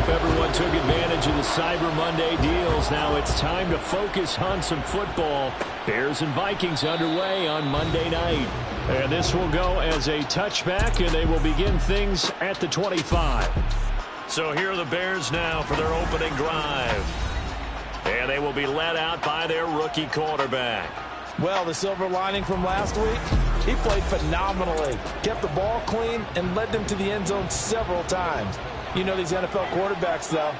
Hope everyone took advantage of the Cyber Monday deals. Now it's time to focus on some football. Bears and Vikings underway on Monday night. And this will go as a touchback, and they will begin things at the 25. So here are the Bears now for their opening drive. And they will be led out by their rookie quarterback. Well, the silver lining from last week, he played phenomenally. Kept the ball clean and led them to the end zone several times. You know these NFL quarterbacks, though.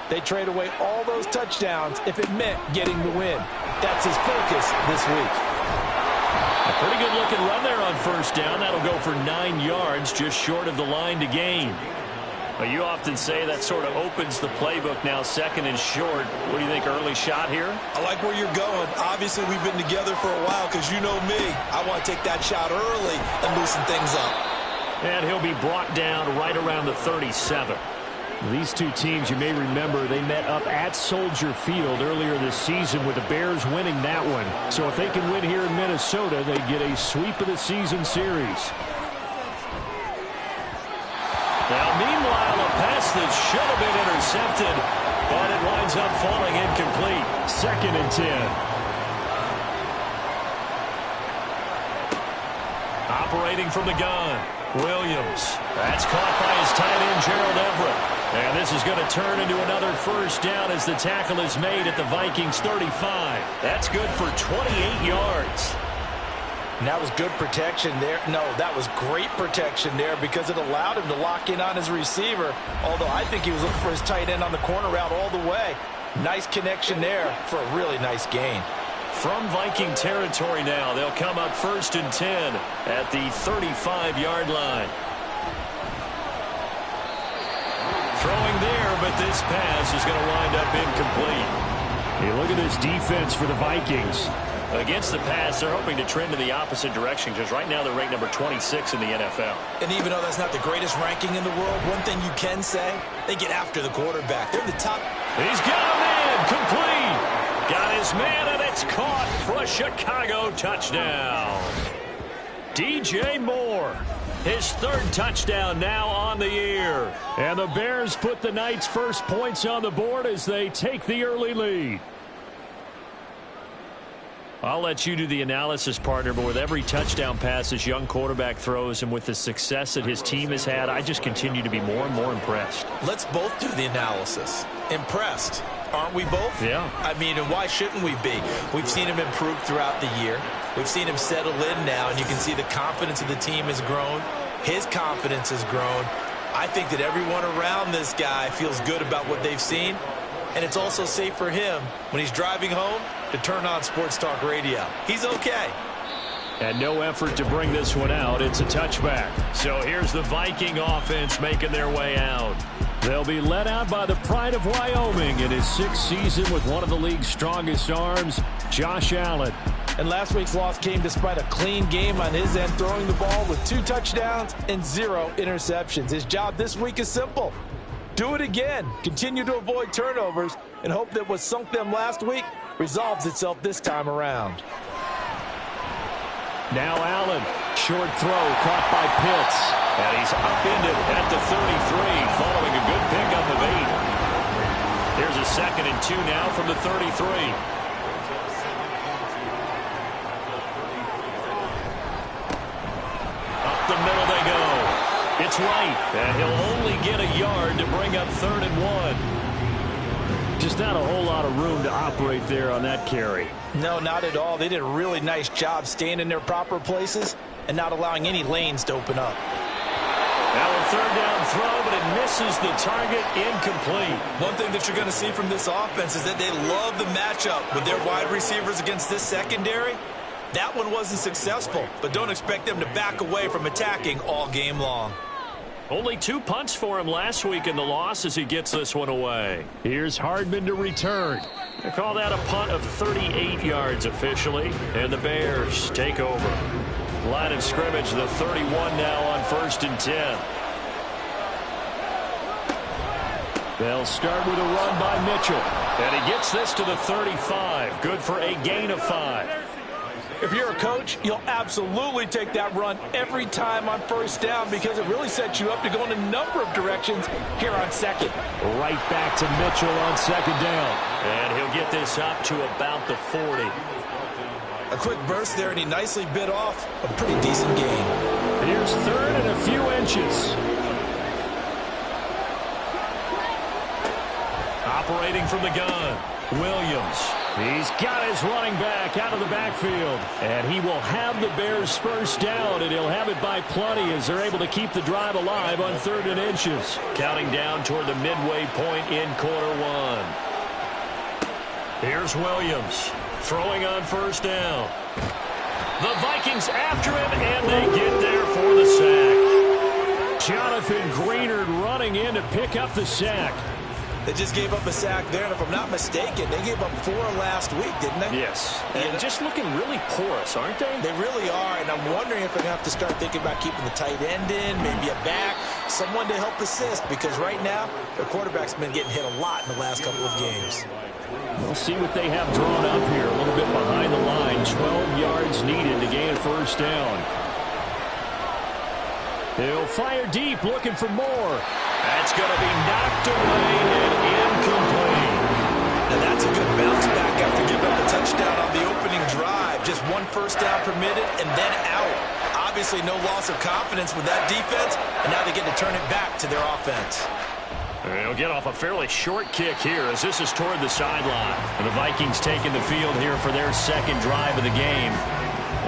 They trade away all those touchdowns if it meant getting the win. That's his focus this week. A pretty good-looking run there on first down. That'll go for 9 yards, just short of the line to gain. Well, you often say that sort of opens the playbook now, second and short. What do you think, early shot here? I like where you're going. Obviously, we've been together for a while because you know me. I want to take that shot early and loosen things up. And he'll be brought down right around the 37. These two teams, you may remember, they met up at Soldier Field earlier this season with the Bears winning that one. So if they can win here in Minnesota, they get a sweep of the season series. Now, meanwhile, a pass that should have been intercepted, but it winds up falling incomplete. 2nd and 10. Operating from the gun, Williams. That's caught by his tight end, Gerald Everett. And this is going to turn into another first down as the tackle is made at the Vikings 35. That's good for 28 yards. And that was good protection there. No, that was great protection there because it allowed him to lock in on his receiver. Although I think he was looking for his tight end on the corner route all the way. Nice connection there for a really nice gain. From Viking territory now, they'll come up 1st and 10 at the 35-yard line. Throwing there, but this pass is going to wind up incomplete. Hey, look at this defense for the Vikings. Against the pass, they're hoping to trend in the opposite direction because right now they're ranked number 26 in the NFL. And even though that's not the greatest ranking in the world, one thing you can say, they get after the quarterback. They're the top. He's got a man, complete. Got his man, and it's caught for a Chicago touchdown. DJ Moore, his 3rd touchdown now on the year. And the Bears put the night's first points on the board as they take the early lead. I'll let you do the analysis, partner, but with every touchdown pass this young quarterback throws and with the success that his team has had, I just continue to be more and more impressed. Let's both do the analysis. Impressed. Aren't we both? Yeah. I mean, and why shouldn't we be? We've seen him improve throughout the year. We've seen him settle in now, and you can see the confidence of the team has grown. His confidence has grown. I think that everyone around this guy feels good about what they've seen. And it's also safe for him when he's driving home to turn on Sports Talk Radio. He's okay. And no effort to bring this one out. It's a touchback. So here's the Viking offense making their way out. They'll be led out by the pride of Wyoming in his 6th season with one of the league's strongest arms, Josh Allen. And last week's loss came despite a clean game on his end, throwing the ball with 2 touchdowns and 0 interceptions. His job this week is simple. Do it again. Continue to avoid turnovers and hope that what sunk them last week resolves itself this time around. Now Allen. Short throw caught by Pitts. And he's upended at the 33 following a good pickup of 8. Here's a 2nd and 2 now from the 33. Up the middle they go. It's right, and he'll only get a yard to bring up 3rd and 1. Just not a whole lot of room to operate there on that carry. No, not at all. They did a really nice job staying in their proper places and not allowing any lanes to open up. Now a 3rd down throw, but it misses the target, incomplete. One thing that you're going to see from this offense is that they love the matchup with their wide receivers against this secondary. That one wasn't successful, but don't expect them to back away from attacking all game long. Only 2 punts for him last week in the loss as he gets this one away. Here's Hardman to return. They call that a punt of 38 yards officially, and the Bears take over. Line of scrimmage, the 31 now on 1st and 10. They'll start with a run by Mitchell. And he gets this to the 35. Good for a gain of 5. If you're a coach, you'll absolutely take that run every time on first down because it really sets you up to go in a number of directions here on second. Right back to Mitchell on second down. And he'll get this up to about the 40. A quick burst there, and he nicely bit off a pretty decent gain. Here's third and a few inches. Operating from the gun, Williams. He's got his running back out of the backfield. And he will have the Bears first down, and he'll have it by plenty as they're able to keep the drive alive on 3rd and inches. Counting down toward the midway point in quarter one. Here's Williams throwing on first down. The Vikings after him, and they get there for the sack. Jonathan Greenard running in to pick up the sack. They just gave up a sack there, and if I'm not mistaken, they gave up 4 last week, didn't they? Yes. And just looking really porous, aren't they? They really are, and I'm wondering if they're going to have to start thinking about keeping the tight end in, maybe a back, someone to help assist, because right now, their quarterback's been getting hit a lot in the last couple of games. We'll see what they have drawn up here. A little bit behind the line. 12 yards needed to gain a first down. He'll fire deep, looking for more. That's going to be knocked away and incomplete. Now that's a good bounce back after giving up a touchdown on the opening drive. Just 1 first down permitted and then out. Obviously no loss of confidence with that defense, and now they get to turn it back to their offense. He'll get off a fairly short kick here as this is toward the sideline. And the Vikings taking the field here for their second drive of the game.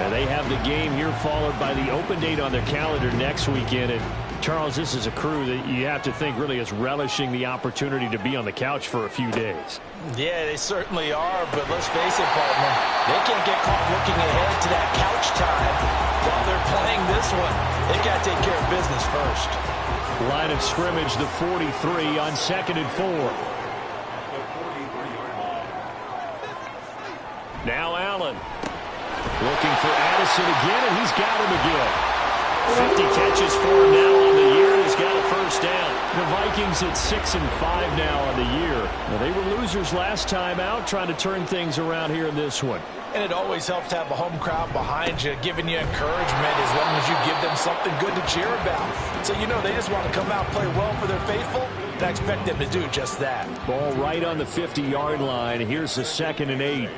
And they have the game here followed by the open date on their calendar next weekend. And Charles, this is a crew that you have to think really is relishing the opportunity to be on the couch for a few days. Yeah, they certainly are, but let's face it, partner. They can't get caught looking ahead to that couch time while they're playing this one. They got to take care of business first. Line of scrimmage, the 43 on 2nd and 4. Now Allen. Looking for Addison again, and he's got him again. 50 catches for him now on the year. He's got a first down. The Vikings at 6-5 now on the year. Well, they were losers last time out, trying to turn things around here in this one. And it always helps to have a home crowd behind you, giving you encouragement as long as you give them something good to cheer about. So, you know, they just want to come out and play well for their faithful, and I expect them to do just that. Ball right on the 50-yard line. Here's the 2nd and 8.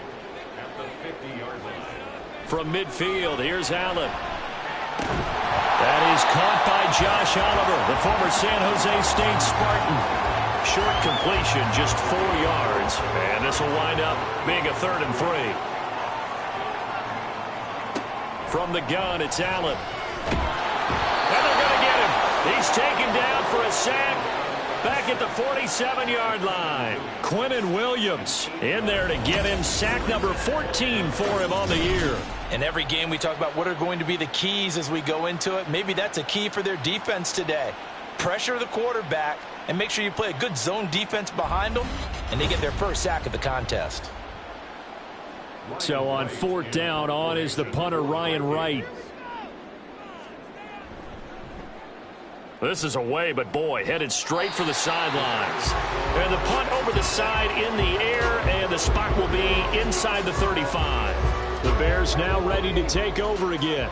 From midfield, here's Allen. That is caught by Josh Oliver, the former San Jose State Spartan. Short completion, just 4 yards. And this will wind up being a 3rd and 3. From the gun, it's Allen. And they're going to get him. He's taken down for a sack. Back at the 47-yard line. Quinnen Williams in there to get him. Sack number 14 for him on the year. In every game we talk about what are going to be the keys as we go into it. Maybe that's a key for their defense today. Pressure the quarterback and make sure you play a good zone defense behind them, and they get their first sack of the contest. So on 4th down, on is the punter Ryan Wright. This is away, but boy, headed straight for the sidelines. And the punt over the side in the air, and the spot will be inside the 35. The Bears now ready to take over again.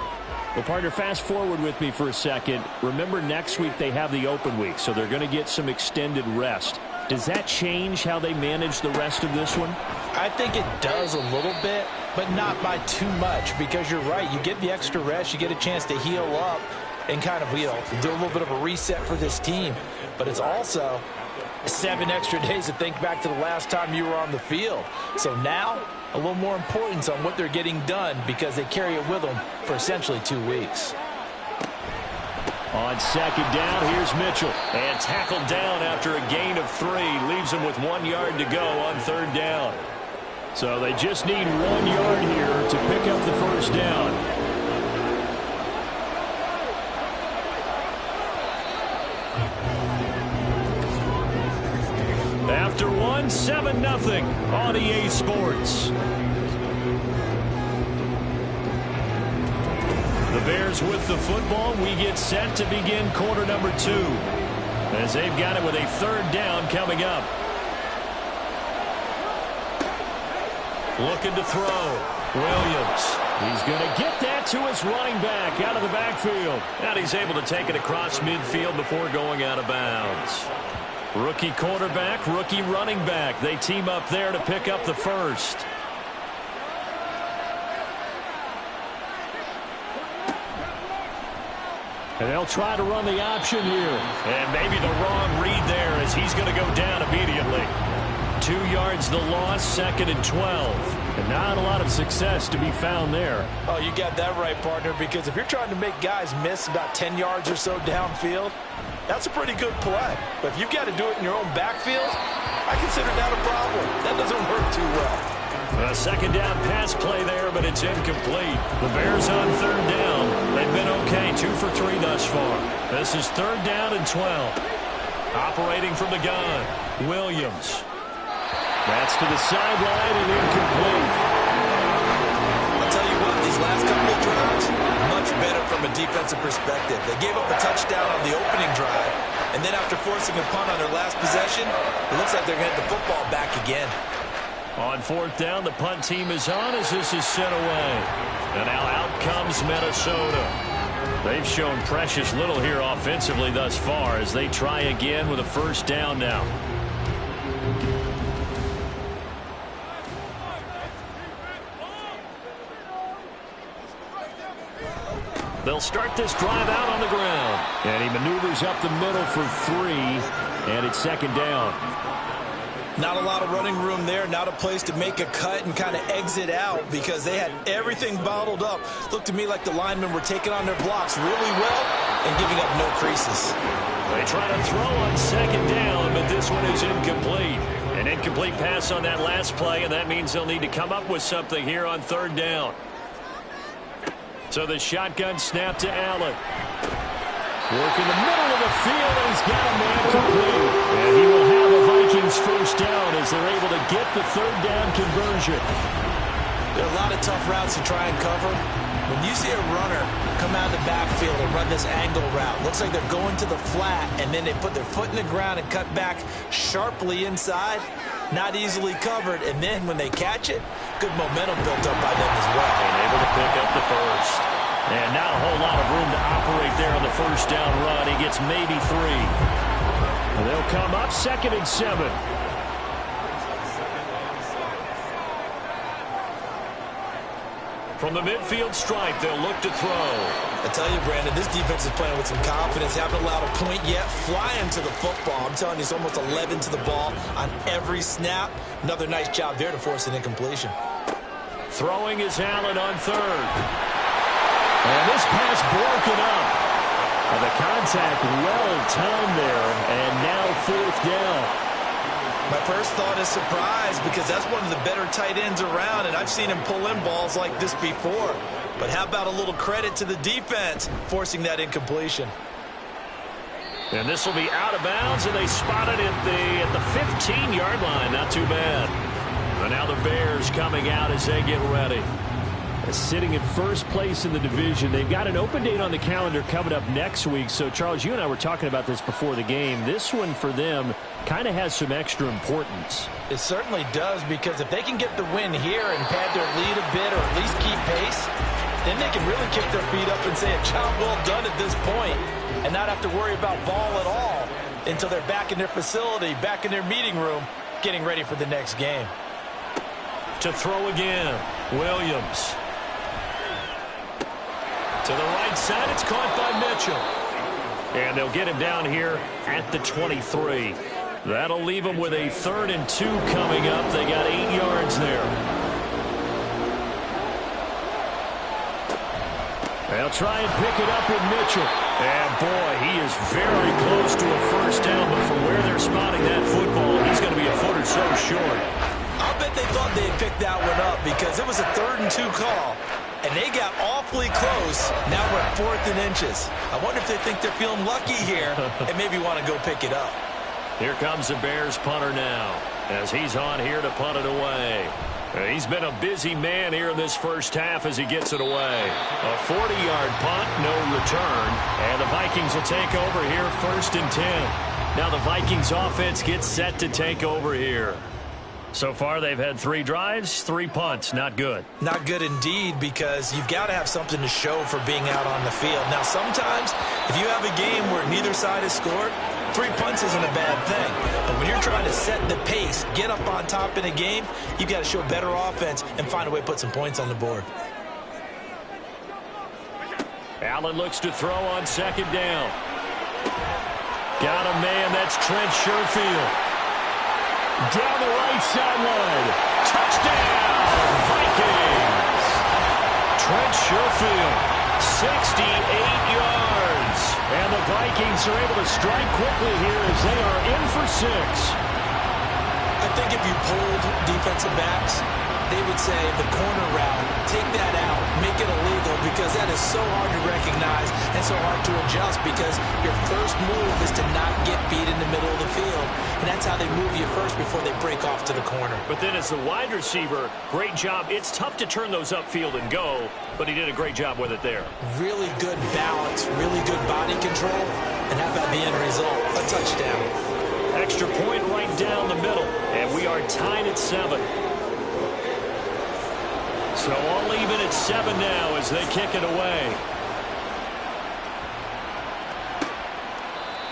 Well, partner, fast forward with me for a second. Remember, next week they have the open week, so they're going to get some extended rest. Does that change how they manage the rest of this one? I think it does a little bit, but not by too much, because you're right. You get the extra rest, you get a chance to heal up and kind of, do a little bit of a reset for this team. But it's also 7 extra days to think back to the last time you were on the field. So now, a little more importance on what they're getting done because they carry it with them for essentially 2 weeks. On 2nd down, here's Mitchell. And tackled down after a gain of 3. Leaves him with 1 yard to go on 3rd down. So they just need 1 yard here to pick up the first down. After 1, 7-0 on EA Sports. The Bears with the football. We get set to begin quarter number 2. As they've got it with a 3rd down coming up. Looking to throw. Williams. He's going to get that to his running back out of the backfield. And he's able to take it across midfield before going out of bounds. Rookie quarterback, rookie running back. They team up there to pick up the first. And they'll try to run the option here. And maybe the wrong read there as he's going to go down immediately. 2 yards the loss, 2nd and 12. And not a lot of success to be found there. Oh, you got that right, partner, because if you're trying to make guys miss about 10 yards or so downfield, that's a pretty good play. But if you've got to do it in your own backfield, I consider that a problem. That doesn't work too well. A 2nd down pass play there, but it's incomplete. The Bears on 3rd down. They've been okay, 2 for 3 thus far. This is 3rd down and 12. Operating from the gun, Williams. That's to the sideline and incomplete. I'll tell you what, these last couple of drives, much better from a defensive perspective. They gave up a touchdown on the opening drive, and then after forcing a punt on their last possession, it looks like they're going to get the football back again. On 4th down, the punt team is on as this is sent away. And now out comes Minnesota. They've shown precious little here offensively thus far as they try again with a 1st down now. They'll start this drive out on the ground. And he maneuvers up the middle for 3, and it's 2nd down. Not a lot of running room there, not a place to make a cut and kind of exit out because they had everything bottled up. Looked to me like the linemen were taking on their blocks really well and giving up no creases. They try to throw on 2nd down, but this one is incomplete. An incomplete pass on that last play, and that means they'll need to come up with something here on 3rd down. So the shotgun snap to Allen. Work in the middle of the field, and he's got a man complete. And he will have a Vikings 1st down as they're able to get the 3rd down conversion. There are a lot of tough routes to try and cover. When you see a runner come out of the backfield and run this angle route, looks like they're going to the flat, and then they put their foot in the ground and cut back sharply inside. Not easily covered, and then when they catch it, good momentum built up by them as well. And able to pick up the first. And not a whole lot of room to operate there on the 1st down run. He gets maybe 3. And they'll come up 2nd and 7. From the midfield stripe, they'll look to throw. I tell you, Brandon, this defense is playing with some confidence. Haven't allowed a point yet. Flying to the football. I'm telling you, it's almost 11 to the ball on every snap. Another nice job there to force an incompletion. Throwing is Allen on 3rd. And this pass broken up. And the contact well-timed there, and now 4th down. My first thought is surprise because that's one of the better tight ends around, and I've seen him pull in balls like this before. But how about a little credit to the defense forcing that incompletion? And this will be out of bounds, and they spot it at the 15-yard line. Not too bad. But now the Bears coming out as they get ready. Sitting in 1st place in the division. They've got an open date on the calendar coming up next week. So, Charles, you and I were talking about this before the game. This one for them kind of has some extra importance. It certainly does, because if they can get the win here and pad their lead a bit or at least keep pace, then they can really kick their feet up and say a job well done at this point and not have to worry about ball at all until they're back in their facility, back in their meeting room, getting ready for the next game. To throw again, Williams. To the right side, it's caught by Mitchell. And they'll get him down here at the 23. That'll leave them with a 3rd and 2 coming up. They got 8 yards there. They'll try and pick it up with Mitchell. And, boy, he is very close to a 1st down, but from where they're spotting that football, he's going to be a foot or so short. I'll bet they thought they had picked that one up because it was a 3rd and 2 call. And they got awfully close. Now we're at 4th and inches. I wonder if they think they're feeling lucky here and maybe want to go pick it up. Here comes the Bears punter now as he's on here to punt it away. He's been a busy man here in this 1st half as he gets it away. A 40-yard punt, no return. And the Vikings will take over here 1st and 10. Now the Vikings offense gets set to take over here. So far, they've had 3 drives, 3 punts. Not good. Not good indeed, because you've got to have something to show for being out on the field. Now, sometimes, if you have a game where neither side has scored, 3 punts isn't a bad thing. But when you're trying to set the pace, get up on top in a game, you've got to show better offense and find a way to put some points on the board. Allen looks to throw on 2nd down. Got a man. That's Trent Sherfield. Down the right sideline. Touchdown, Vikings. Trent Sherfield, 68 yards. And the Vikings are able to strike quickly here as they are in for 6. I think if you pulled defensive backs, they would say the corner route, take that out, make it illegal, because that is so hard to recognize and so hard to adjust, because your first move is to not get beat in the middle of the field, and that's how they move you first before they break off to the corner. But then as the wide receiver, great job. It's tough to turn those upfield and go, but he did a great job with it there. Really good balance, really good body control, and how about the end result? A touchdown. Extra point right down the middle, and we are tied at 7. So all even at 7 now as they kick it away.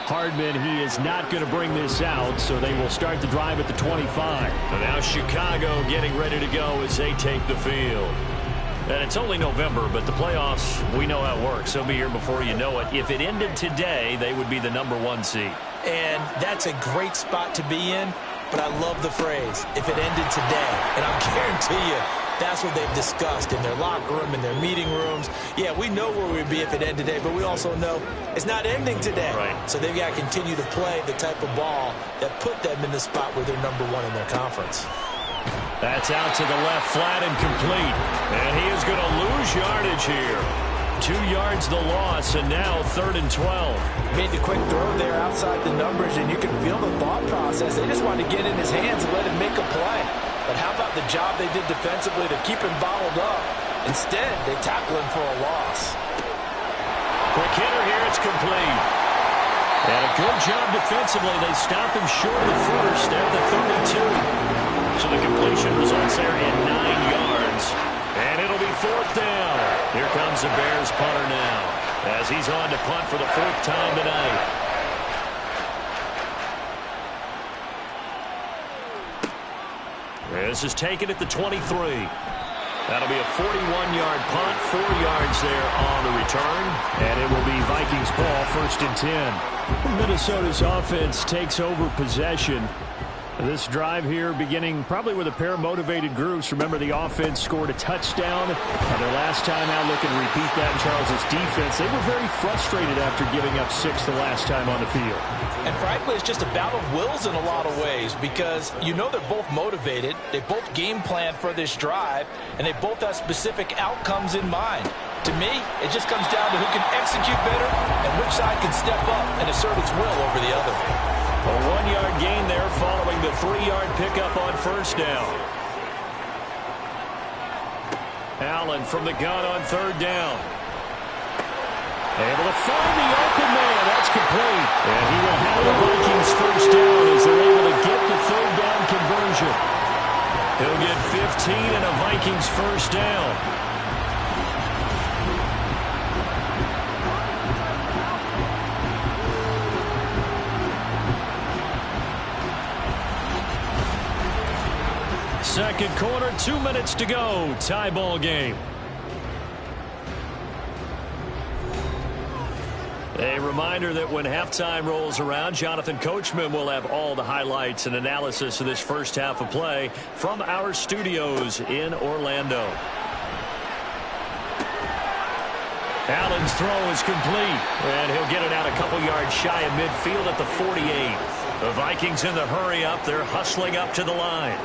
Hardman, he is not going to bring this out, so they will start the drive at the 25. And now Chicago getting ready to go as they take the field. And it's only November, but the playoffs, we know how it works. They'll be here before you know it. If it ended today, they would be the #1 seed. And that's a great spot to be in, but I love the phrase, if it ended today. And I'll guarantee you, that's what they've discussed in their locker room, in their meeting rooms. Yeah, we know where we'd be if it ended today, but we also know it's not ending today. Right. So they've got to continue to play the type of ball that put them in the spot where they're #1 in their conference. That's out to the left, flat and complete. And he is going to lose yardage here. 2 yards the loss, and now 3rd and 12. Made the quick throw there outside the numbers, and you can feel the thought process. They just wanted to get in his hands and let him make a play. But how about the job they did defensively to keep him bottled up? Instead, they tackle him for a loss. Quick hitter here, it's complete. And a good job defensively. They stop him short of the first at the 32. So the completion results there in 9 yards. And it'll be 4th down. Here comes the Bears punter now, as he's on to punt for the 4th time tonight. This is taken at the 23. That'll be a 41-yard punt, 4 yards there on the return, and it will be Vikings ball, 1st and 10. Minnesota's offense takes over possession. This drive here beginning probably with a pair of motivated groups. Remember, the offense scored a touchdown. Their last time out, looking to repeat that in Charles' defense. They were very frustrated after giving up 6 the last time on the field. And frankly, it's just a battle of wills in a lot of ways, because you know they're both motivated. They both game plan for this drive, and they both have specific outcomes in mind. To me, it just comes down to who can execute better and which side can step up and assert its will over the other. A 1-yard gain there following the 3-yard pickup on 1st down. Allen from the gun on 3rd down. Able to find the open man. That's complete. And he will have the Vikings 1st down as they're able to get the 3rd down conversion. He'll get 15 and a Vikings 1st down. Second quarter, 2 minutes to go. Tie ball game. A reminder that when halftime rolls around, Jonathan Coachman will have all the highlights and analysis of this first half of play from our studios in Orlando. Allen's throw is complete, and he'll get it out a couple yards shy of midfield at the 48. The Vikings in the hurry up. They're hustling up to the line.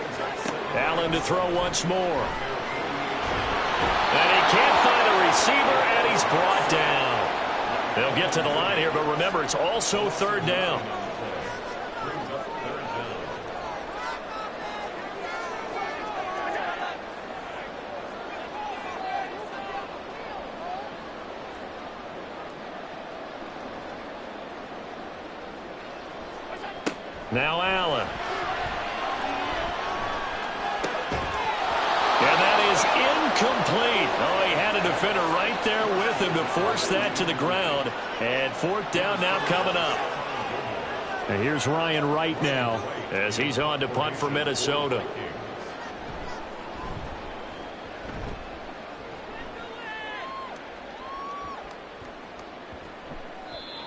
Allen to throw once more. And he can't find a receiver, and he's brought down. They'll get to the line here, but remember, it's also 3rd down. Now Allen. Incomplete. Oh, he had a defender right there with him to force that to the ground. And fourth down now coming up. And here's Ryan Wright now as he's on to punt for Minnesota.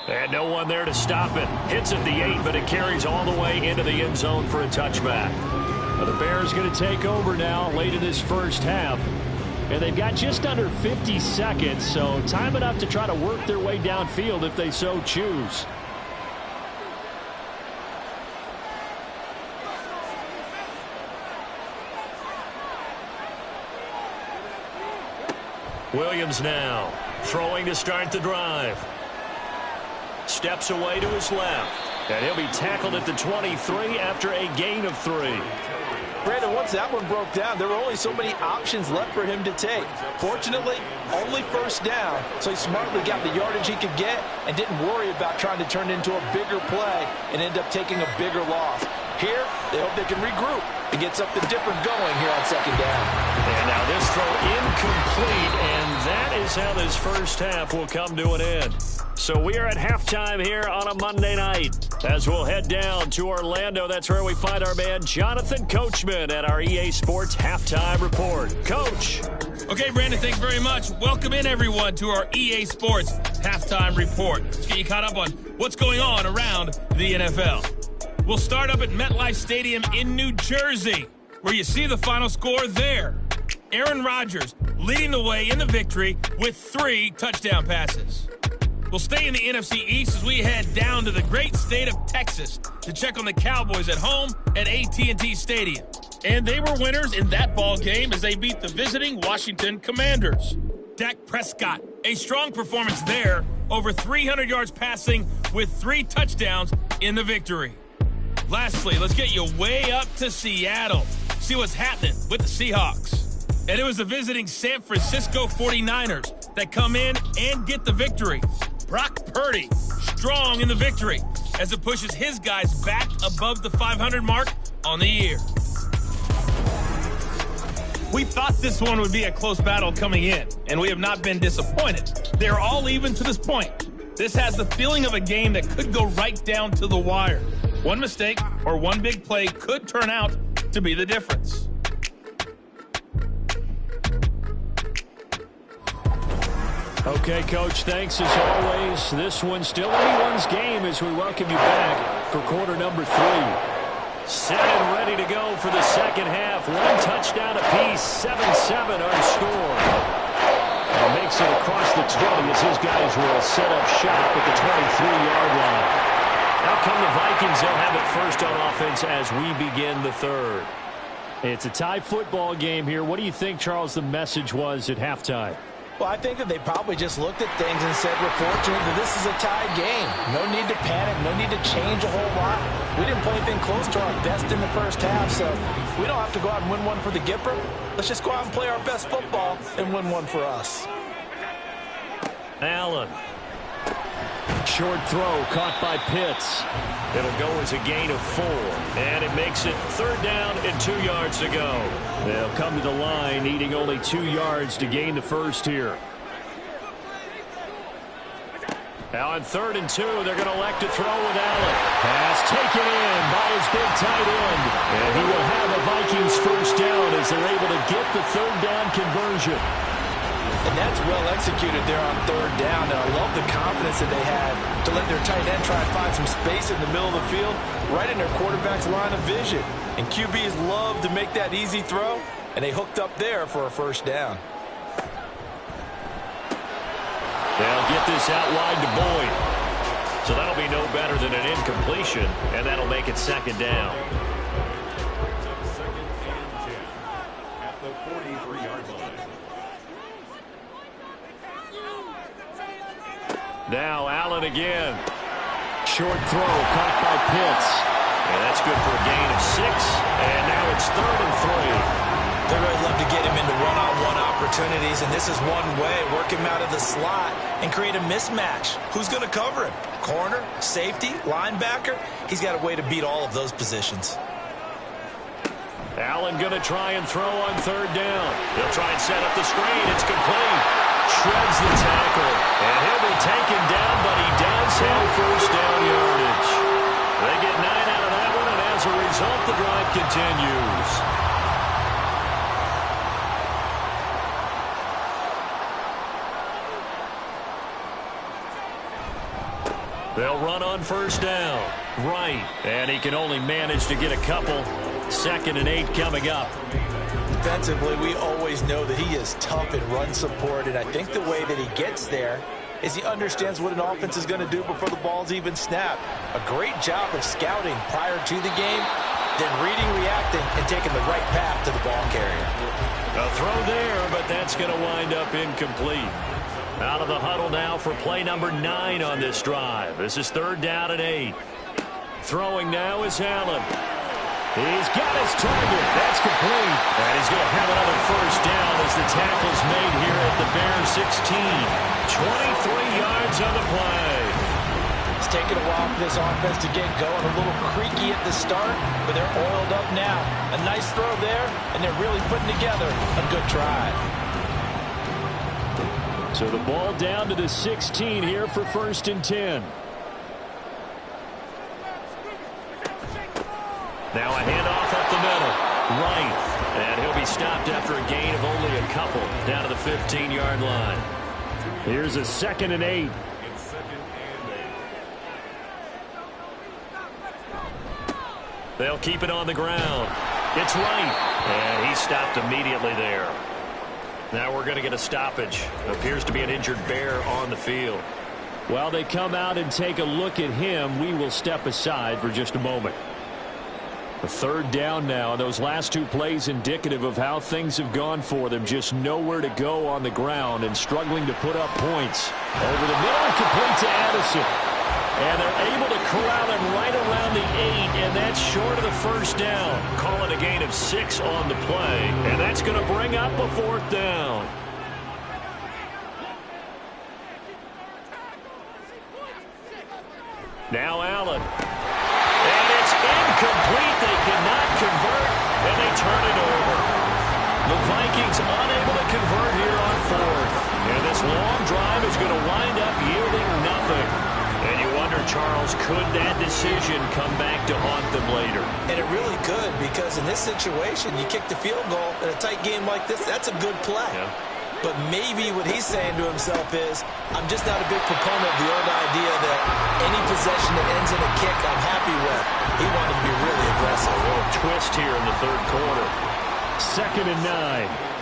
And no one there to stop it. Hits at the 8, but it carries all the way into the end zone for a touchback. Well, the Bears going to take over now late in this first half. And they've got just under 50 seconds, so time enough to try to work their way downfield if they so choose. Williams now throwing to start the drive. Steps away to his left. And he'll be tackled at the 23 after a gain of 3. Brandon, once that one broke down, there were only so many options left for him to take. Fortunately, only first down, so he smartly got the yardage he could get and didn't worry about trying to turn it into a bigger play and end up taking a bigger loss. Here, they hope they can regroup and get something different going here on second down. And now this throw incomplete, and that is how this first half will come to an end. So we are at halftime here on a Monday night. As we'll head down to Orlando, that's where we find our man Jonathan Coachman at our EA Sports Halftime Report. Coach. Okay, Brandon, thanks very much. Welcome in, everyone, to our EA Sports Halftime Report. Let's get you caught up on what's going on around the NFL. We'll start up at MetLife Stadium in New Jersey, where you see the final score there. Aaron Rodgers leading the way in the victory with 3 touchdown passes. We'll stay in the NFC East as we head down to the great state of Texas to check on the Cowboys at home at AT&T Stadium. And they were winners in that ball game as they beat the visiting Washington Commanders. Dak Prescott, a strong performance there, over 300 yards passing with 3 touchdowns in the victory. Lastly, let's get you way up to Seattle. See what's happening with the Seahawks. And it was the visiting San Francisco 49ers that come in and get the victory. Brock Purdy, strong in the victory as it pushes his guys back above the 500 mark on the year. We thought this one would be a close battle coming in, and we have not been disappointed. They're all even to this point. This has the feeling of a game that could go right down to the wire. One mistake or one big play could turn out to be the difference. Okay, Coach, thanks as always. This one's still anyone's game as we welcome you back for quarter number 3. Set and ready to go for the second half. 1 touchdown apiece, 7-7 our score. And makes it across the 20 as his guys will set up shop at the 23-yard line. Now come the Vikings. They'll have it first on offense as we begin the third. It's a tie football game here. What do you think, Charles, the message was at halftime? Well, I think that they probably just looked at things and said, we're fortunate that this is a tie game. No need to panic, no need to change a whole lot. We didn't play anything close to our best in the first half, so we don't have to go out and win one for the Gipper. Let's just go out and play our best football and win one for us. Allen. Short throw caught by Pitts. It'll go as a gain of 4. And it makes it 3rd down and 2 yards to go. They'll come to the line needing only 2 yards to gain the first here. Now on 3rd and 2, they're going to elect to throw with Allen. Pass taken in by his big tight end. And he will have a Vikings first down as they're able to get the 3rd down conversion. And that's well executed there on 3rd down. And I love the confidence that they had to let their tight end try and find some space in the middle of the field, right in their quarterback's line of vision. And QBs love to make that easy throw, and they hooked up there for a first down. They'll get this out wide to Boyd. So that'll be no better than an incompletion, and that'll make it 2nd down. Now Allen again. Short throw caught by Pitts. And that's good for a gain of 6. And now it's 3rd and 3. They really love to get him into one-on-one opportunities, and this is one way. Work him out of the slot and create a mismatch. Who's going to cover him? Corner, safety, linebacker? He's got a way to beat all of those positions. Allen going to try and throw on third down. He'll try and set up the screen. It's complete. Shreds the tackle. And he'll be taken down, but he does have first down yardage. They get 9 out of that one, and as a result, the drive continues. They'll run on first down. Right. And he can only manage to get a couple. 2nd and 8 coming up. Defensively, we always know that he is tough in run support, and I think the way that he gets there is he understands what an offense is going to do before the ball's even snapped. A great job of scouting prior to the game, then reading, reacting, and taking the right path to the ball carrier. A throw there, but that's going to wind up incomplete. Out of the huddle now for play number 9 on this drive. This is 3rd down and 8. Throwing now is Allen. He's got his target. That's complete. And he's going to have another first down as the tackle's made here at the Bears 16. 23 yards on the play. It's taken a while for this offense to get going. A little creaky at the start, but they're oiled up now. A nice throw there, and they're really putting together a good drive. So the ball down to the 16 here for 1st and 10. Now a handoff up the middle. Right. And he'll be stopped after a gain of only a couple down to the 15-yard line. Here's a 2nd and 8. They'll keep it on the ground. It's Right. And he's stopped immediately there. Now we're going to get a stoppage. Appears to be an injured Bear on the field. While they come out and take a look at him, we will step aside for just a moment. A 3rd down now. Those last 2 plays indicative of how things have gone for them. Just nowhere to go on the ground and struggling to put up points. Over the middle, complete to Addison. And they're able to corral him right around the 8, and that's short of the first down. Call it a gain of 6 on the play, and that's going to bring up a 4th down. Now Allen. And it's incomplete. They cannot convert, and they turn it over. The Vikings unable to convert here on 4th. And this long drive is going to wind up yielding nothing. And you wonder, Charles, could that decision come back to haunt them later? And it really could, because in this situation, you kick the field goal in a tight game like this, that's a good play. Yeah. But maybe what he's saying to himself is, I'm just not a big proponent of the old idea that any possession that ends in a kick I'm happy with. He wanted to be really aggressive. A little twist here in the 3rd quarter. 2nd and 9.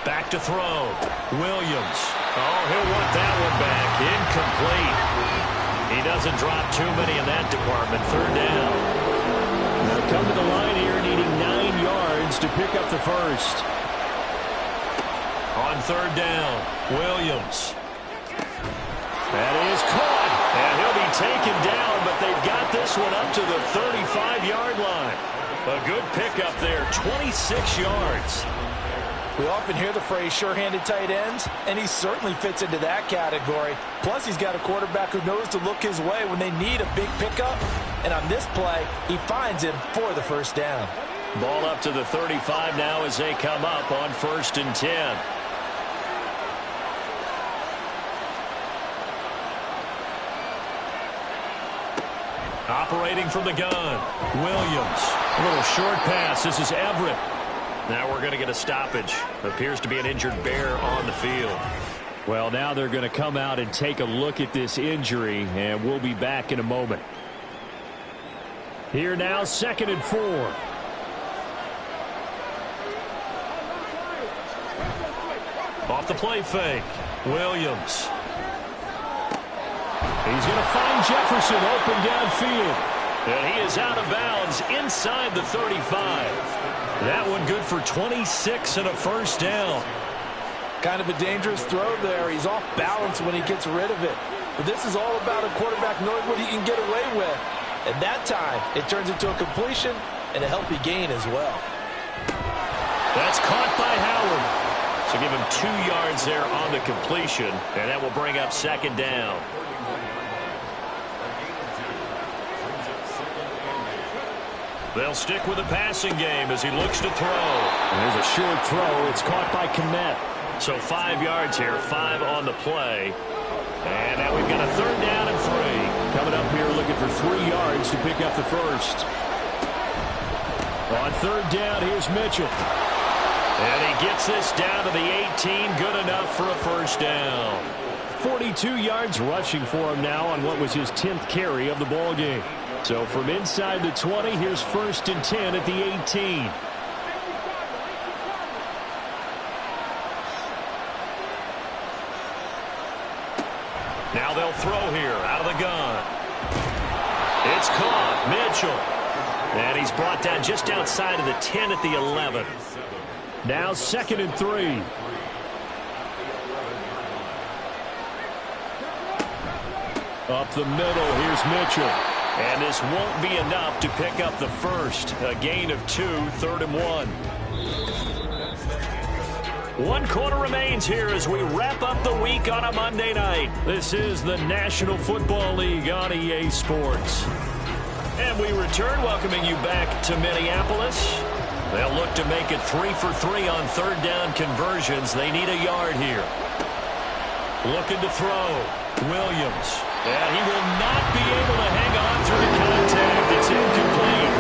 Back to throw. Williams. Oh, he'll want that one back. Incomplete. He doesn't drop too many in that department. 3rd down. Now come to the line here needing 9 yards to pick up the first. On 3rd down, Williams. That is caught. And he'll be taken down, but they've got this one up to the 35-yard line. A good pickup there, 26 yards. We often hear the phrase sure-handed tight ends, and he certainly fits into that category. Plus, he's got a quarterback who knows to look his way when they need a big pickup. And on this play, he finds him for the first down. Ball up to the 35 now as they come up on 1st and 10. Operating from the gun, Williams. A little short pass. This is Everett. Now we're going to get a stoppage. Appears to be an injured Bear on the field. Well, now they're going to come out and take a look at this injury, and we'll be back in a moment. Here now, 2nd and 4. Off the play fake, Williams. He's going to find Jefferson open downfield. And he is out of bounds inside the 35. That one good for 26 and a first down. Kind of a dangerous throw there. He's off balance when he gets rid of it. But this is all about a quarterback knowing what he can get away with. At that time, it turns into a completion and a healthy gain as well. That's caught by Howard. So give him 2 yards there on the completion, and that will bring up 2nd down. They'll stick with the passing game as he looks to throw. And there's a short throw. It's caught by Kmet. So 5 yards here, 5 on the play. And now we've got a 3rd down and 3. Coming up here looking for 3 yards to pick up the first. On 3rd down, here's Mitchell. And he gets this down to the 18. Good enough for a first down. 42 yards rushing for him now on what was his 10th carry of the ball game. So from inside the 20, here's 1st and 10 at the 18. Now they'll throw here out of the gun. It's caught. Mitchell. And he's brought down just outside of the 10 at the 11. Now 2nd and 3. Up the middle, here's Mitchell. And this won't be enough to pick up the first. A gain of 2, 3rd and 1. 1 quarter remains here as we wrap up the week on a Monday night. This is the National Football League on EA Sports. And we return, welcoming you back to Minneapolis. They'll look to make it 3 for 3 on 3rd down conversions. They need a yard here. Looking to throw. Williams. And he will not be able to hang on through the contact. It's incomplete.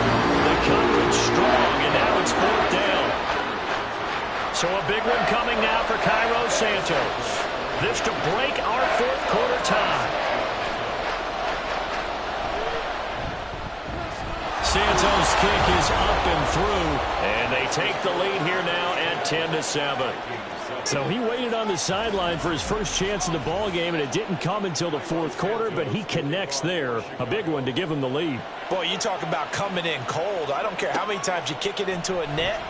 The coverage strong, and now it's 4th down. So a big one coming now for Cairo Santos. This to break our 4th quarter tie. Santos' kick is up and through, and they take the lead here now at 10-7. So he waited on the sideline for his first chance in the ball game, and it didn't come until the 4th quarter, but he connects there. A big one to give him the lead. Boy, you talk about coming in cold. I don't care how many times you kick it into a net.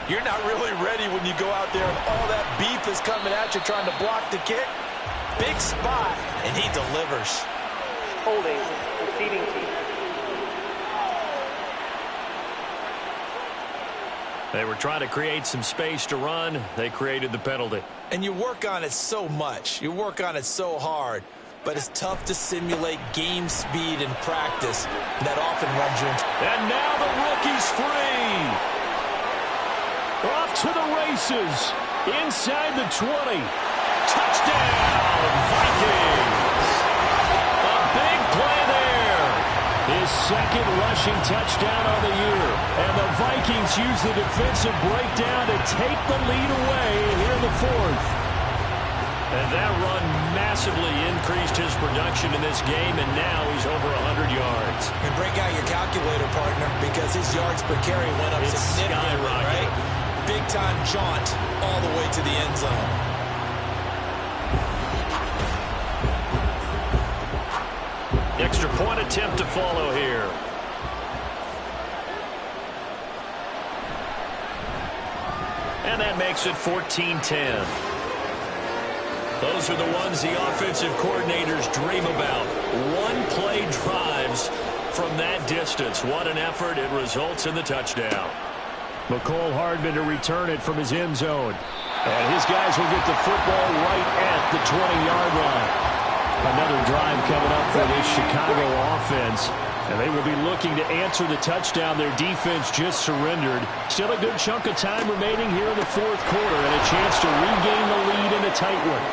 You're not really ready when you go out there and all that beef is coming at you trying to block the kick. Big spot, and he delivers. Holding, receiving team. They were trying to create some space to run. They created the penalty. And you work on it so much. You work on it so hard. But it's tough to simulate game speed in practice. That often runs you into... And now the rookie's free. Off to the races. Inside the 20. Touchdown, Vikings. A big play there. His 2nd rushing touchdown on the year. And the Vikings use the defensive breakdown to take the lead away here in the 4th. And that run massively increased his production in this game, and now he's over 100 yards. And break out your calculator, partner, because his yards per carry went up significantly, right? Big-time jaunt all the way to the end zone. Extra point attempt to follow here. And that makes it 14-10. Those are the ones the offensive coordinators dream about. One-play drives from that distance. What an effort. It results in the touchdown. McCole Hardman to return it from his end zone. And his guys will get the football right at the 20-yard line. Another drive coming up for this Chicago offense. And they will be looking to answer the touchdown their defense just surrendered. Still a good chunk of time remaining here in the 4th quarter and a chance to regain the lead in a tight one.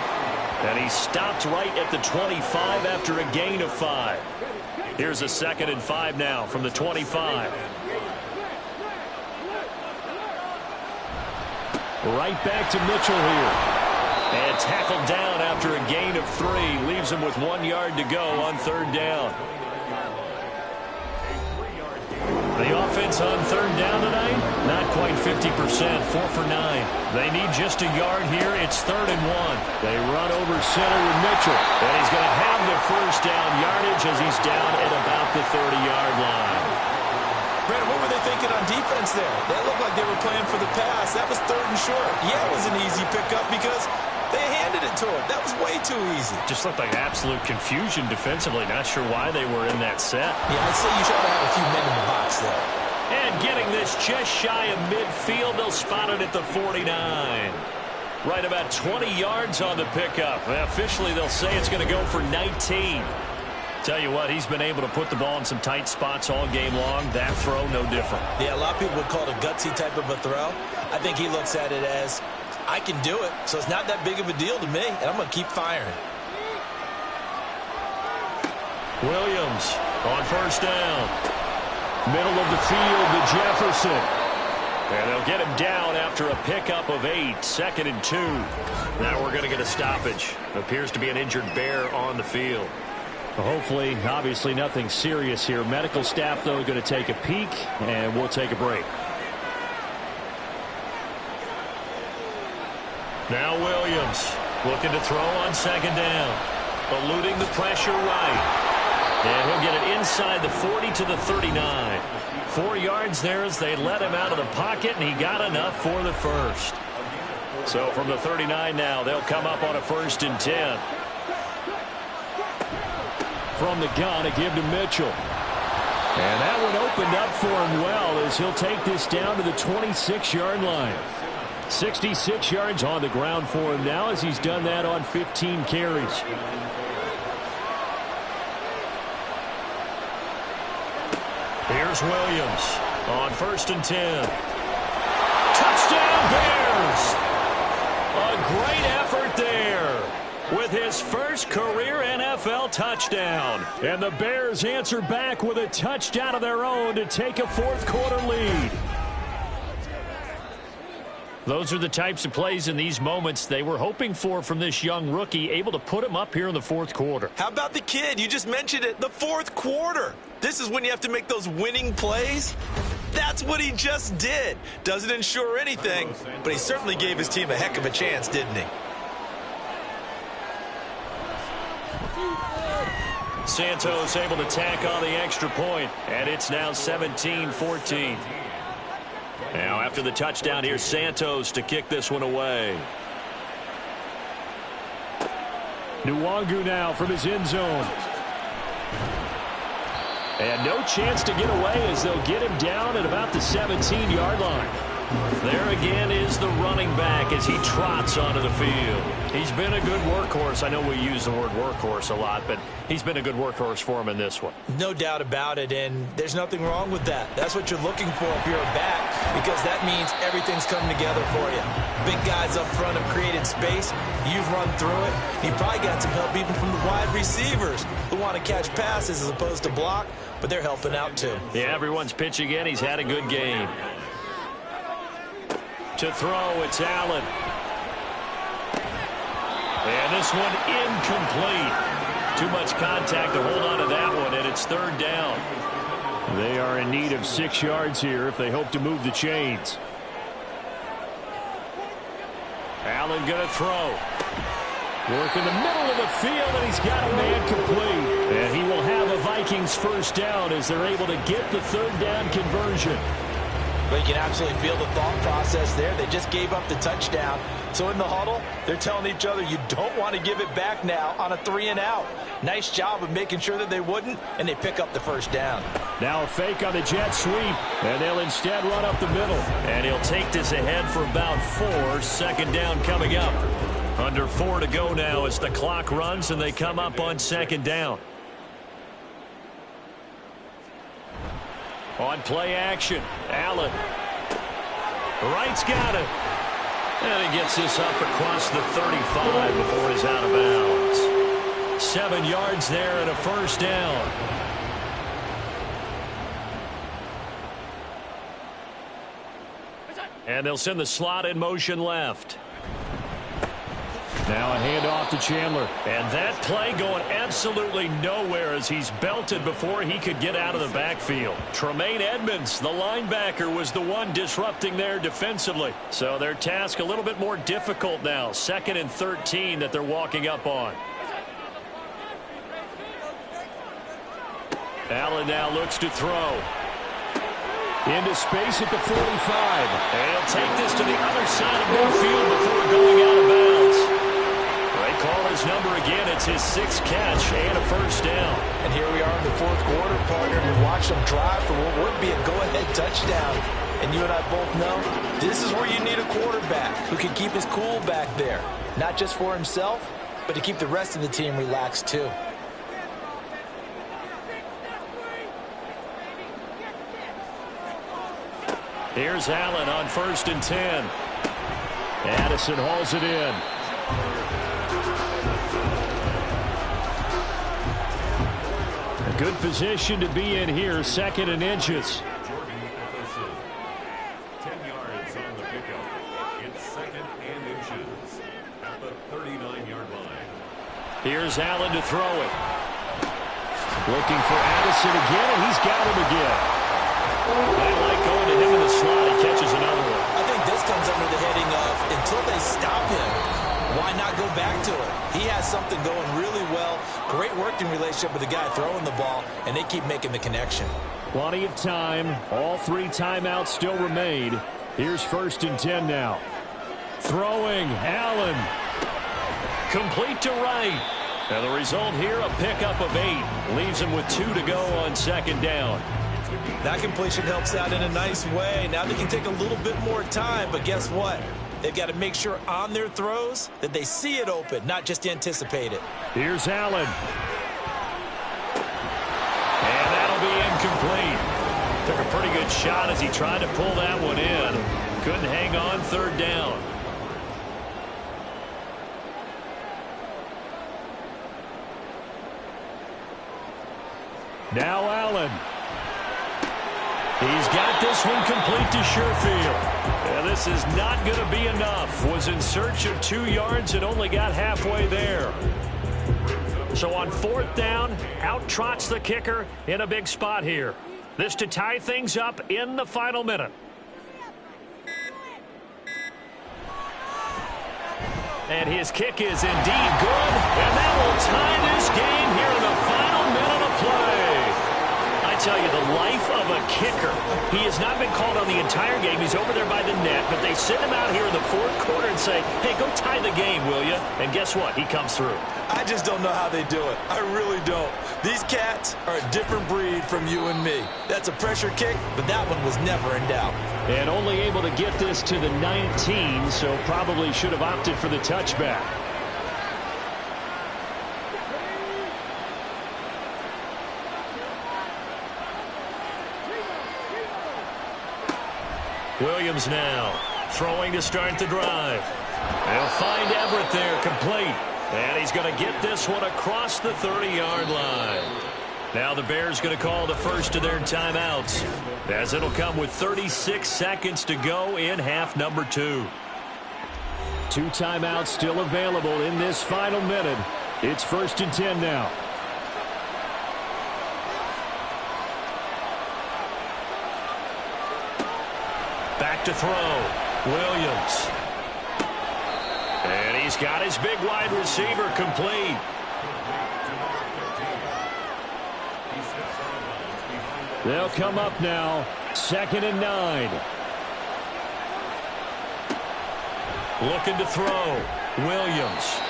And he stopped right at the 25 after a gain of 5. Here's a 2nd and 5 now from the 25. Right back to Mitchell here. And tackled down after a gain of 3. Leaves him with 1 yard to go on 3rd down. The offense on 3rd down tonight, not quite 50%, 4 for 9. They need just a yard here. It's 3rd and 1. They run over center with Mitchell. And he's going to have the first down yardage as he's down at about the 30-yard line. Brandon, what were they thinking on defense there? They looked like they were playing for the pass. That was 3rd and short. Yeah, it was an easy pickup because they handed it to him. That was way too easy. Just looked like absolute confusion defensively. Not sure why they were in that set. Yeah, I'd say you try to have a few men in the box there. And getting this just shy of midfield, they'll spot it at the 49. Right about 20 yards on the pickup. Officially, they'll say it's going to go for 19. Tell you what, he's been able to put the ball in some tight spots all game long. That throw, no different. Yeah, a lot of people would call it a gutsy type of a throw. I think he looks at it as, I can do it, so it's not that big of a deal to me, and I'm going to keep firing. Williams on first down. Middle of the field to Jefferson. And they'll get him down after a pickup of 8, 2nd and 2. Now we're going to get a stoppage. Appears to be an injured Bear on the field. Hopefully, obviously nothing serious here. Medical staff, though, going to take a peek, and we'll take a break. Now Williams looking to throw on 2nd down. Eluding the pressure right. And he'll get it inside the 40 to the 39. 4 yards there as they let him out of the pocket, and he got enough for the first. So from the 39 now, they'll come up on a 1st and 10. From the gun, a give to Mitchell. And that one opened up for him well as he'll take this down to the 26-yard line. 66 yards on the ground for him now as he's done that on 15 carries. Here's Williams on 1st and 10. Touchdown Bears! A great effort there with his first career NFL touchdown. And the Bears answer back with a touchdown of their own to take a 4th quarter lead. Those are the types of plays in these moments they were hoping for from this young rookie, able to put him up here in the 4th quarter. How about the kid? You just mentioned it. The 4th quarter. This is when you have to make those winning plays. That's what he just did. Doesn't ensure anything, but he certainly gave his team a heck of a chance, didn't he? Santos able to tack on the extra point, and it's now 17-14. Now after the touchdown, here's Santos to kick this one away. Nwangu now from his end zone. And no chance to get away as they'll get him down at about the 17-yard line. There again is the running back as he trots onto the field. He's been a good workhorse. I know we use the word workhorse a lot, but he's been a good workhorse for him in this one. No doubt about it, and there's nothing wrong with that. That's what you're looking for if you're a back, because that means everything's coming together for you. Big guys up front have created space. You've run through it. You've probably got some help even from the wide receivers who want to catch passes as opposed to block, but they're helping out too. Yeah, everyone's pitching in. He's had a good game. To throw, it's Allen. And this one incomplete. Too much contact to hold on to that one, and it's 3rd down. They are in need of 6 yards here if they hope to move the chains. Allen going to throw. Work in the middle of the field, and he's got a man complete. And he will have a Vikings 1st down as they're able to get the 3rd down conversion. But you can absolutely feel the thought process there. They just gave up the touchdown. So in the huddle, they're telling each other, you don't want to give it back now on a 3-and-out. Nice job of making sure that they wouldn't, and they pick up the 1st down. Now a fake on the jet sweep, and they'll instead run up the middle. And he'll take this ahead for about 4. 2nd down coming up. Under 4 to go now as the clock runs, and they come up on 2nd down. On play action, Allen. Wright's got it. And he gets this up across the 35 before he's out of bounds. 7 yards there and a 1st down. And they'll send the slot in motion left. Now a handoff to Chandler. And that play going absolutely nowhere as he's belted before he could get out of the backfield. Tremaine Edmonds, the linebacker, was the one disrupting there defensively. So their task a little bit more difficult now. 2nd and 13 that they're walking up on. Allen now looks to throw. Into space at the 45. And he'll take this to the other side of midfield before going out of bounds. They call his number again. It's his 6th catch and a 1st down. And here we are in the 4th quarter, partner, and watch them drive for what would be a go-ahead touchdown. And you and I both know this is where you need a quarterback who can keep his cool back there. Not just for himself, but to keep the rest of the team relaxed too. Here's Allen on 1st and 10. Addison hauls it in. A good position to be in here, 2nd and inches. 10 yards on the pickup. It's 2nd and inches at the 39-yard line. Here's Allen to throw it. Looking for Addison again, and he's got him again. They like going to him in the slot. He catches another one. I think this comes under the heading of until they stop him, why not go back to it? He has something going really well. Great working relationship with the guy throwing the ball, and they keep making the connection. Plenty of time. All 3 timeouts still remain. Here's 1st and 10 now. Throwing, Allen. Complete to right. And the result here, a pickup of 8. Leaves him with 2 to go on 2nd down. That completion helps out in a nice way. Now they can take a little bit more time, but guess what? They've got to make sure on their throws that they see it open, not just anticipate it. Here's Allen. And that'll be incomplete. Took a pretty good shot as he tried to pull that one in. Couldn't hang on 3rd down. Now Allen. He's got this one complete to Sherfield. Yeah, this is not going to be enough. Was in search of 2 yards and only got halfway there. So on 4th down, out trots the kicker in a big spot here. This to tie things up in the final minute. And his kick is indeed good. And that will tie this game here in the final minute of play. I tell you, the life of a kicker. He has not been called on the entire game. He's over there by the net, but they send him out here in the 4th quarter and say, hey, go tie the game, will you? And guess what? He comes through. I just don't know how they do it. I really don't. These cats are a different breed from you and me. That's a pressure kick, but that one was never in doubt. And only able to get this to the 19, so probably should have opted for the touchback. Williams now throwing to start the drive. They'll find Everett there complete. And he's going to get this one across the 30-yard line. Now the Bears going to call the first of their timeouts, as it'll come with 36 seconds to go in half number 2. 2 timeouts still available in this final minute. It's 1st and 10 now. Back to throw. Williams. And he's got his big wide receiver complete. They'll come up now. 2nd and 9. Looking to throw. Williams.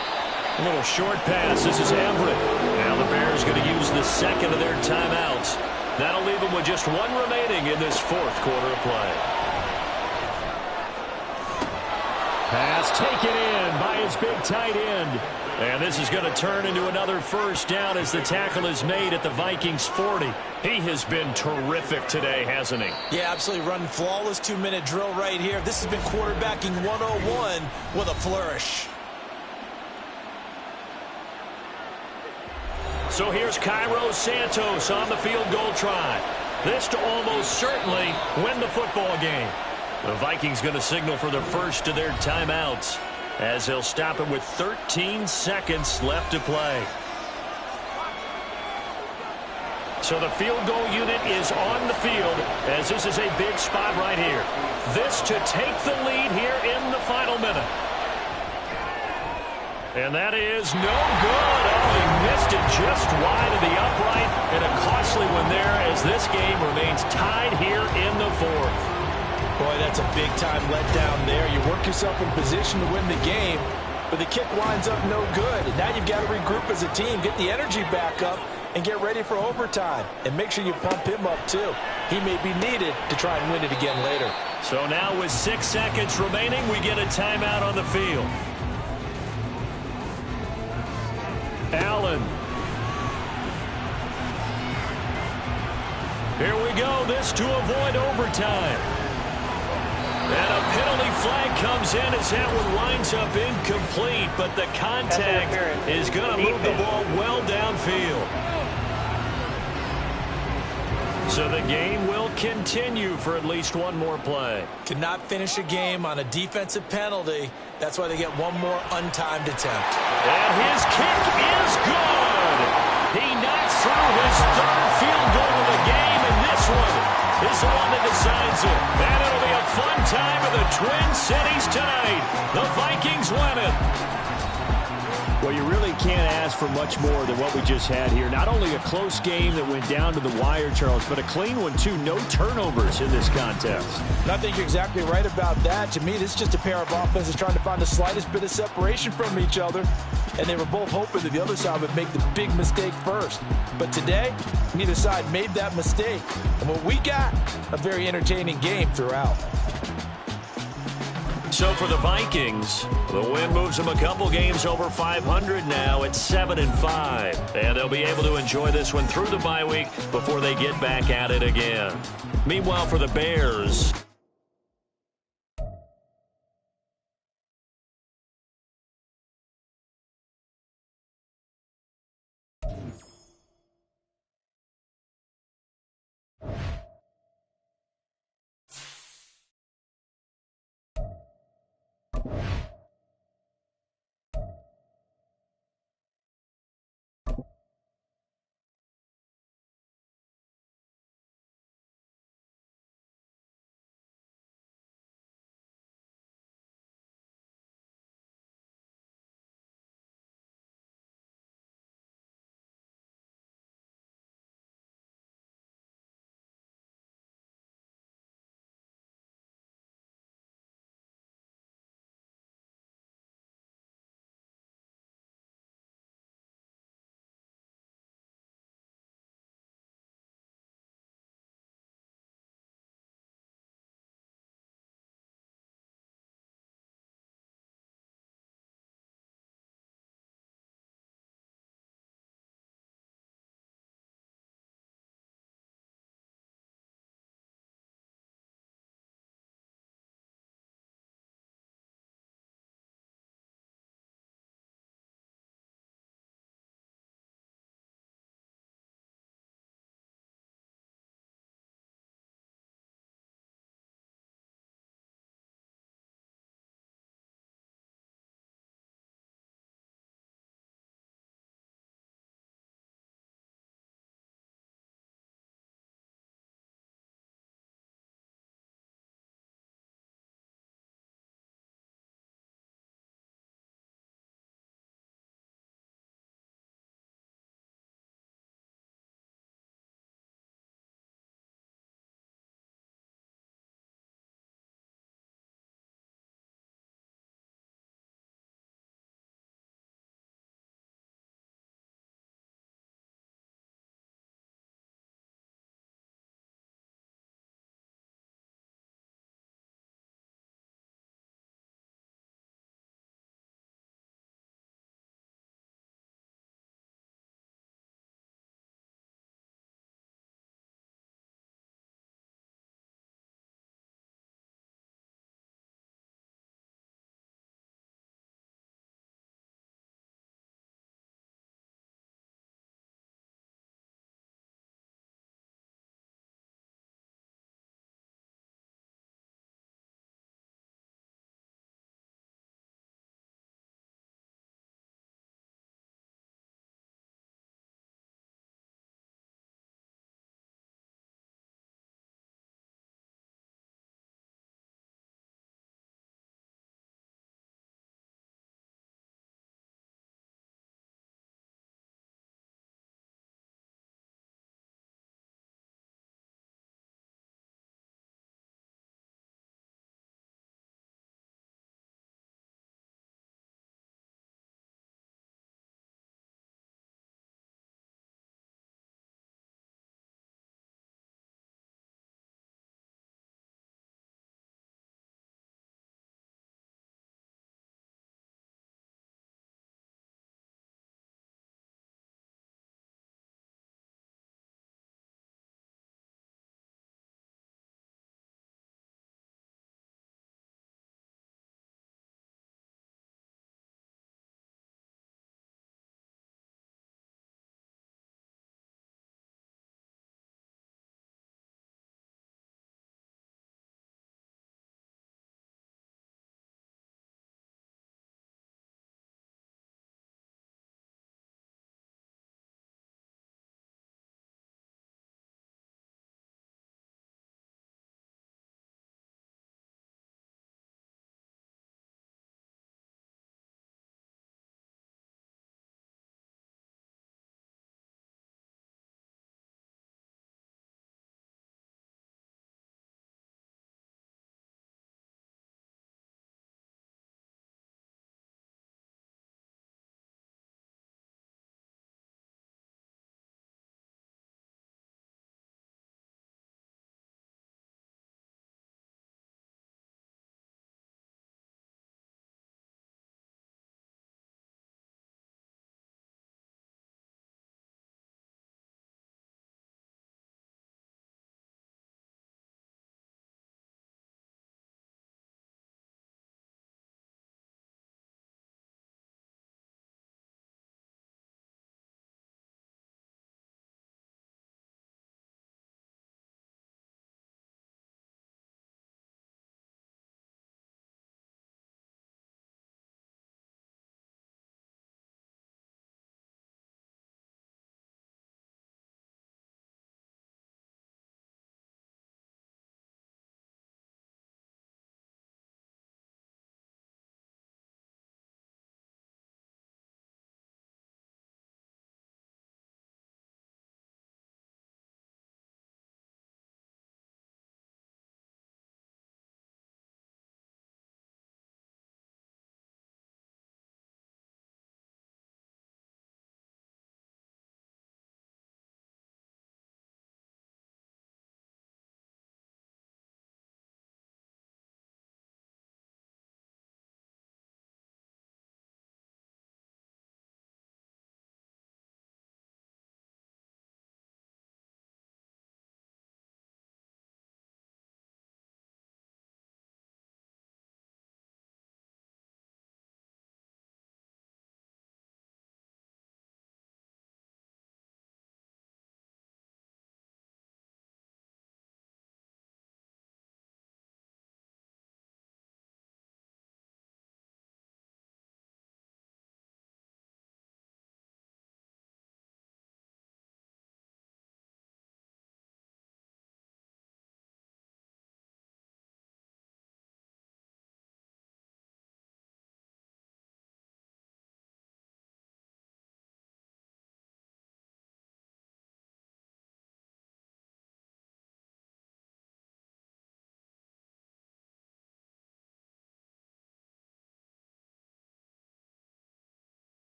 A little short pass. This is Everett. Now the Bears going to use the 2nd of their timeouts. That'll leave them with just 1 remaining in this 4th quarter of play. Pass taken in by his big tight end. And this is going to turn into another 1st down as the tackle is made at the Vikings 40. He has been terrific today, hasn't he? Yeah, absolutely. Running flawless 2-minute drill right here. This has been quarterbacking 101 with a flourish. So here's Cairo Santos on the field goal try. This to almost certainly win the football game. The Vikings going to signal for the first of their timeouts, as they'll stop it with 13 seconds left to play. So the field goal unit is on the field, as this is a big spot right here. This to take the lead here in the final minute. And that is no good. Oh, he missed it just wide of the upright, and a costly one there as this game remains tied here in the 4th. Boy, that's a big-time letdown there. You work yourself in position to win the game, but the kick winds up no good. And now you've got to regroup as a team, get the energy back up, and get ready for overtime. And make sure you pump him up, too. He may be needed to try and win it again later. So now with 6 seconds remaining, we get a timeout on the field. Allen. Here we go. This to avoid overtime. And a penalty flag comes in as that one winds up incomplete, but the contact is going to move the ball well downfield. So the game will continue for at least one more play. Cannot finish a game on a defensive penalty. That's why they get one more untimed attempt. And his kick is good. He knocks through his third field goal of the game, and this one is the one that decides it. And it'll be a fun time for the Twin Cities tonight. The Vikings win it. Well, you really can't ask for much more than what we just had here. Not only a close game that went down to the wire, Charles, but a clean one, too. No turnovers in this contest. I think you're exactly right about that. To me, this is just a pair of offenses trying to find the slightest bit of separation from each other. And they were both hoping that the other side would make the big mistake first. But today, neither side made that mistake. And what we got, a very entertaining game throughout. So for the Vikings, the win moves them a couple games over 500 now at 7-5. And they'll be able to enjoy this one through the bye week before they get back at it again. Meanwhile, for the Bears,